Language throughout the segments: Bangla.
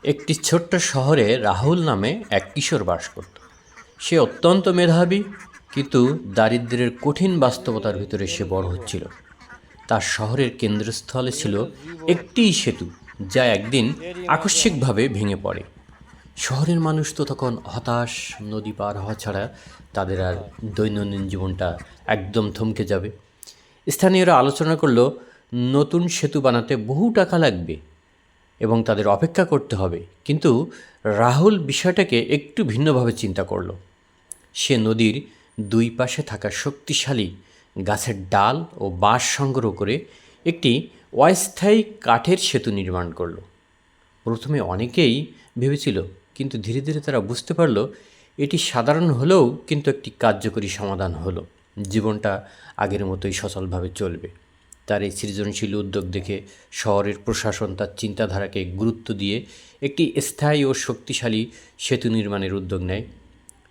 একটি ছোট্ট শহরে রাহুল নামে এক কিশোর বাস করত। সে অত্যন্ত মেধাবী, কিন্তু দারিদ্র্যের কঠিন বাস্তবতার ভিতরে সে বড় হচ্ছিল। তার শহরের কেন্দ্রস্থলে ছিল একটিই সেতু, যা একদিন আকস্মিকভাবে ভেঙে পড়ে। শহরের মানুষ তো তখন হতাশ, নদী পার হওয়া ছাড়া তাদের আর দৈনন্দিন জীবনটা একদম থমকে যাবে। স্থানীয়রা আলোচনা করলো নতুন সেতু বানাতে বহু টাকা লাগবে এবং তাদের অপেক্ষা করতে হবে। কিন্তু রাহুল বিষয়টাকে একটু ভিন্নভাবে চিন্তা করলো। সে নদীর দুই পাশে থাকা শক্তিশালী গাছের ডাল ও বাঁশ সংগ্রহ করে একটি অস্থায়ী কাঠের সেতু নির্মাণ করলো। প্রথমে অনেকেই ভেবেছিল, কিন্তু ধীরে ধীরে তারা বুঝতে পারল এটি সাধারণ হলেও কিন্তু একটি কার্যকরী সমাধান হলো। জীবনটা আগের মতোই সচলভাবে চলবে। তার এই সৃজনশীল উদ্যোগ দেখে শহরের প্রশাসন তার চিন্তাধারাকে গুরুত্ব দিয়ে একটি স্থায়ী ও শক্তিশালী সেতু নির্মাণের উদ্যোগ নেয়।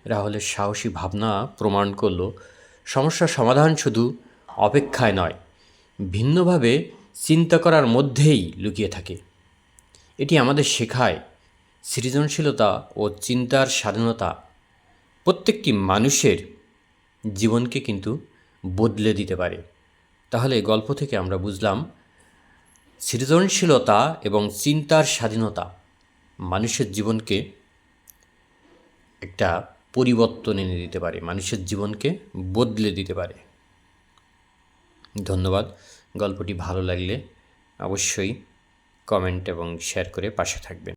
রাহুলের সাহসী ভাবনা প্রমাণ করল সমস্যার সমাধান শুধু অপেক্ষায় নয়, ভিন্নভাবে চিন্তা করার মধ্যেই লুকিয়ে থাকে। এটি আমাদের শেখায় সৃজনশীলতা ও চিন্তার স্বাধীনতা প্রত্যেকটি মানুষের জীবনকে কিন্তু বদলে দিতে পারে। তাহলে গল্প থেকে আমরা বুঝলাম সৃজনশীলতা এবং চিন্তার স্বাধীনতা মানুষের জীবনকে একটা পরিবর্তন এনে দিতে পারে, মানুষের জীবনকে বদলে দিতে পারে। ধন্যবাদ। গল্পটি ভালো লাগলে অবশ্যই কমেন্ট এবং শেয়ার করে পাশে থাকবেন।